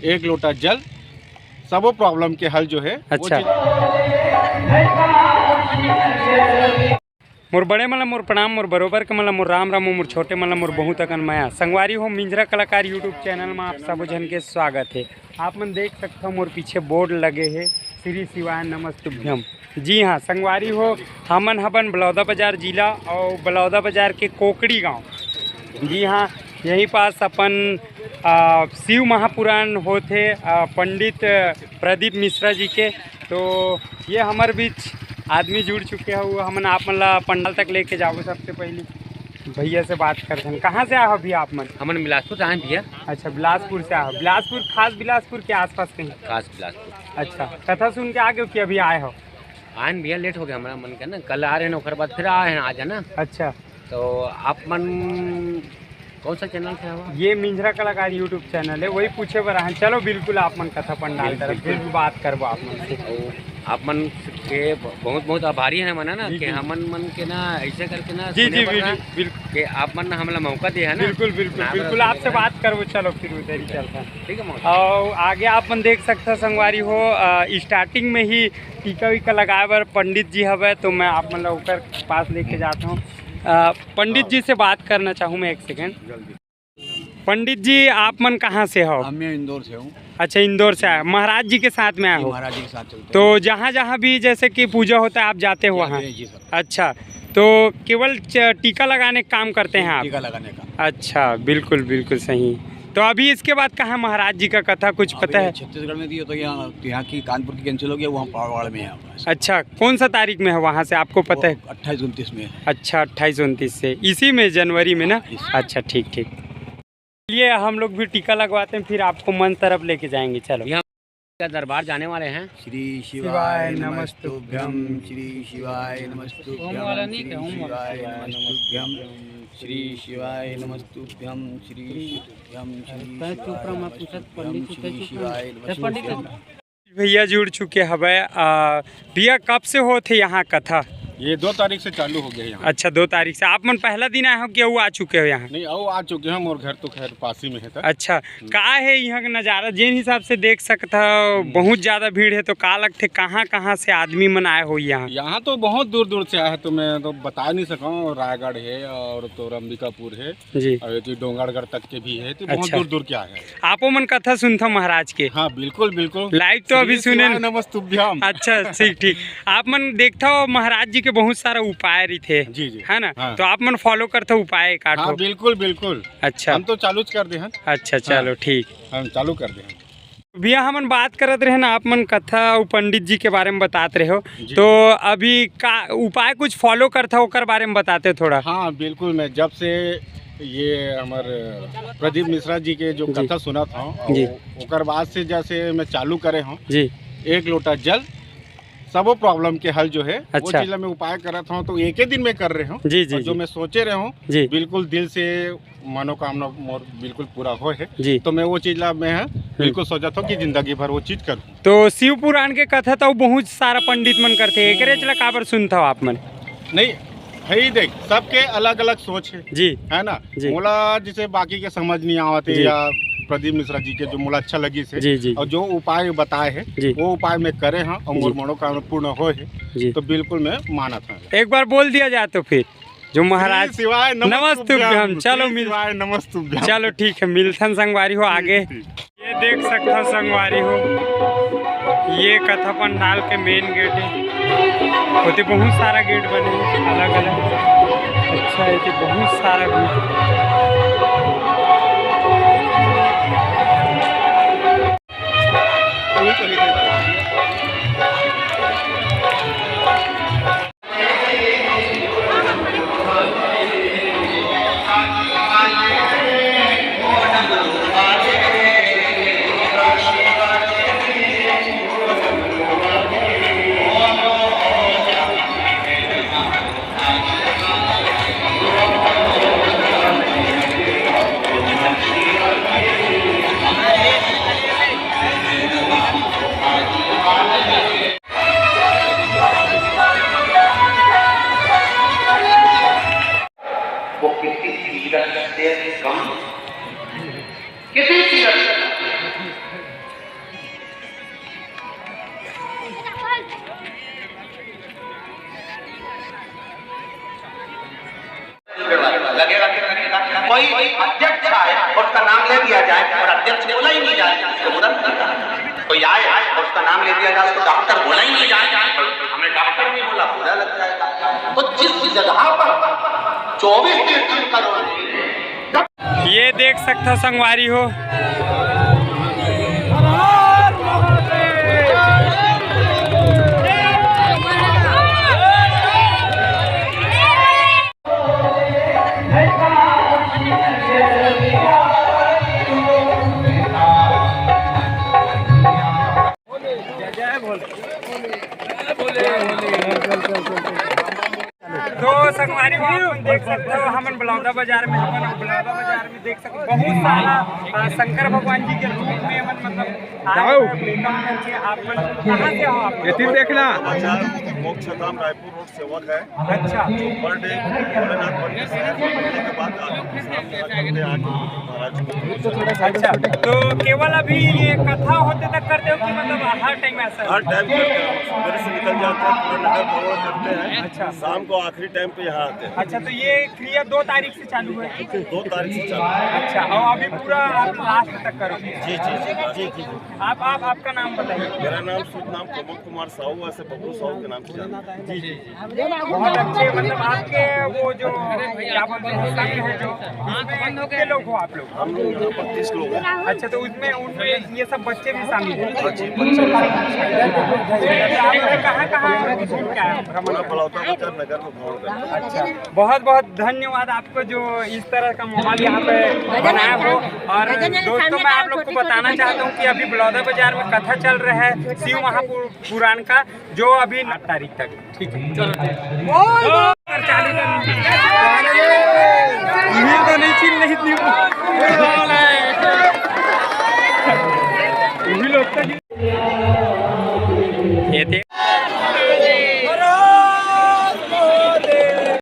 एक लोटा जल, सब प्रॉब्लम के हल जो है। अच्छा। मोर बड़े मतलब मोर प्रणाम, मोर बरोबर के मतलब मोर राम राम, मोर छोटे मतलब मोर बहुत अकन माया संगवारी हो मिंजरा कलाकार यूट्यूब चैनल में आप सब जन के स्वागत है। आप मन देख सकते हो मोर पीछे बोर्ड लगे है श्री शिवाय नमस्तुभ्यम। जी हाँ संगवारी हो, हमन हबन बलौदा बाजार जिला और बलौदा बाजार के कोकड़ी गांव। जी हाँ, यहीं पास अपन शिव महापुराण होते पंडित प्रदीप मिश्रा जी के। तो ये हमारे बीच आदमी जुड़ चुके हैं, वो हमन आप मन ला पंडाल तक लेके जाओ। सबसे पहले भैया से बात करते हैं। कहाँ से आए भैया आप मन? हमन बिलासपुर से आए भैया। अच्छा, बिलासपुर से आए हो। बिलासपुर खास बिलासपुर के आसपास कहीं? खास बिलासपुर। अच्छा, कथा सुन के आगे कि अभी आए हो? आए भैया, लेट हो गया हमारा मन का ना, कल आ रहे हैं उसके बाद फिर आए हैं आज है ना। अच्छा, तो आप मन कौन सा चैनल से है? ये मिंजरा कलाकार यूट्यूब चैनल है, वही पूछे बर हैं। चलो बिल्कुल आप मन कथा पंडाल तरफ फिर भी बात करबो आप मन से। आप मन के बहुत बहुत आभारी है मना ना कि हमन मन के ना ऐसे करके ना जी जी बिल्कुल कि आप मन हमला मौका दिया है ना। बिल्कुल बिल्कुल बिल्कुल आपसे बात करबो। चलो फिर उधर ही चलता है। ठीक है। और आगे आप मन देख सकते हो संगवारी हो, स्टार्टिंग में ही टीका वीका लगाए बर पंडित जी हवे, तो मैं आप मन ला पास लेके जाता हूँ। पंडित जी से बात करना चाहूँ मैं, एक सेकेंड। पंडित जी आप मन कहाँ से हो? मैं इंदौर से हूँ। अच्छा, इंदौर से आए, महाराज जी के साथ में आए हो? महाराज जी के साथ चलते तो जहाँ जहाँ भी जैसे कि पूजा होता है आप जाते हो वहाँ? जी सर। अच्छा, तो केवल टीका लगाने का काम करते हैं आप? टीका लगाने का। अच्छा, बिल्कुल बिल्कुल सही। तो अभी इसके बाद कहाँ महाराज जी का कथा कुछ पता है? छत्तीसगढ़ में थी, तो यहाँ की कानपुर की कैंसिल हो गया, वहाँ पवाड़ में है। अच्छा, कौन सा तारीख में है वहाँ से आपको पता है? 28-29 में। अच्छा, 28-29 से, इसी में जनवरी में ना? अच्छा ठीक ठीक। चलिए हम लोग भी टीका लगवाते हैं, फिर आपको मन तरफ लेके जाएंगे। चलो, यहाँ दरबार जाने वाले हैं। श्री शिवाय नमस्तुभ्यम, श्री शिवाय नमस्तुभ्यम, श्री शिवाय नमस्तुभ्यम, श्री शिवाय नमस्तुभ्यम। भैया जुड़ चुके हवे। भैया कब से होते यहाँ कथा? ये 2 तारीख से चालू हो गया यहाँ। अच्छा, 2 तारीख से। आप मन पहला दिन आए हो कि वो आ चुके हो यहाँ? नहीं, आओ आ चुके हैं, और घर तो खैर पास ही में है। अच्छा, का है यहाँ का नज़ारा जिन हिसाब से देख सकता हो, बहुत ज़्यादा भीड़ है, तो का लगते कहाँ कहाँ से आदमी मन आए हो यहाँ? यहाँ तो बहुत दूर दूर से आए हैं, तो मैं तो बता नहीं सका। रायगढ़ है और तो अंबिकापुर है जी, और ये डोंगरगढ़ तक के भी है, तो बहुत अच्छा। दूर दूर के आए हैं। आपो मन कथा सुनता महाराज के? हाँ बिल्कुल बिल्कुल, लाइव तो अभी सुने। नमस्तुभ्यम। अच्छा ठीक ठीक। आप मन देखता हो महाराज जी के बहुत सारा उपाय रही थे, जी जी, है ना? हाँ। तो आप मन फॉलो करते हो उपाय काटो? हाँ बिल्कुल बिल्कुल। अच्छा, हम तो चालू कर दे हैं। अच्छा चलो ठीक। हम चालू कर दे हैं। भैया हमन बात करत रहे ना, आप मन कथा और पंडित जी के बारे में बताते रहे हो, तो अभी का उपाय कुछ फॉलो करता ओकर बारे में बताते थोड़ा। हाँ बिल्कुल, मैं जब से ये हमारे प्रदीप मिश्रा जी के जो कथा सुना था, ओकर बाद से जैसे मैं चालू करे हूँ जी, एक लोटा जल, सब प्रॉब्लम के हल जो है। अच्छा। वो चीज मैं उपाय कर रहा हूँ, तो एक ही दिन में कर रहे हूँ। जी जी, जो मैं सोचे रहे हूँ जी, बिल्कुल दिल से मनोकामना मोर बिल्कुल पूरा हो है जी। तो मैं वो चीज ला मैं बिल्कुल सोचा था कि जिंदगी भर वो चीज करूँ। तो शिव पुराण के कथा तो बहुत सारा पंडित मन करते हैं, एकरे चला काबर सुनता हो आप मन? नहीं है ही, देख सबके अलग अलग सोच है जी, है ना। जी। मोला जिसे बाकी के समझ नहीं आवते, या प्रदीप मिश्रा जी के जो मोला अच्छा लगी से जी जी, और जो उपाय बताए हैं वो उपाय में करे हैं और मोर मनोकामना पूर्ण हो है, तो बिल्कुल मैं माना था। एक बार बोल दिया जाए तो फिर जो महाराज शिवाय नमस्तुभ्यम। चलो शिवाय नमस्तुभ्यम। चलो ठीक है, मिलथन संगवारी हो आगे। ये देख सकते हो संगवारी हो, ये कथा पंडाल के मेन गेट है। होते बहुत सारा गेट बने अलग अलग। अच्छा, ये बहुत सारा किसी कोई अध्यक्ष आए और उसका नाम ले दिया जाए और अध्यक्ष बोला ही नहीं जाए तो तुरंत कोई आए और उसका नाम ले दिया जाए उसको डॉक्टर बोला ही नहीं जाए, हमें डॉक्टर नहीं बोला बुरा लग जाएगा। तो जिस जगह पर 24 तीर्थंकर ये देख सकते संगवारी हो, तो संगवारी को आप देख सकते हो हमन बलौदा बाजार में देख सकते हो बहुत सारा शंकर भगवान जी के रूप में मतलब आप कहाँ से हो आप? देखना मोक्षधाम रायपुर रोड सेवक है। अच्छा जो पर डे भोलेनाथ मंदिर से के बाद अच्छा, तो केवल अभी ये कथा होते तक करते हो कि मतलब हर टाइम ऐसा? हर टाइम करते हैं, सुबह से निकल जाते हैं, पूरा नगर भ्रमण करते हैं। अच्छा, शाम को आखिरी टाइम पे यहाँ आते हैं। अच्छा, तो ये क्रिया 2 तारीख से चालू है? 2 तारीख से चालू है। अच्छा, और अभी पूरा आप लास्ट तक करोगे? जी जी जी जी। आपका नाम बताइए। मेरा नाम शुभ नाम प्रमोद कुमार साहू, ऐसे बबलू साहू के नाम से जाना है। जी जी, बहुत अच्छे, मतलब आपके वो जो क्या बोलते हैं संघ है जो, इसमें कितने लोग हो आप लोग? हम लोग यहाँ 25 लोग हैं। अच्छा, तो उसमें उनमें ये सब बच्चे भी शामिल हैं? जी, बच्चे कहाँ भ्रमण बलौदा बाजार नगर में भ्रमण करते हैं। अच्छा, बहुत बहुत धन्यवाद आपको जो इस तरह का माहौल यहाँ पे बनाया हो। और दोस्तों मैं आप लोग को बताना चाहता हूँ कि अभी बलौदा बाजार में कथा चल रहा है शिव महापुराण का, जो अभी 9 तारीख तक। ठीक है, चलो तो नहीं चिल नहीं लोग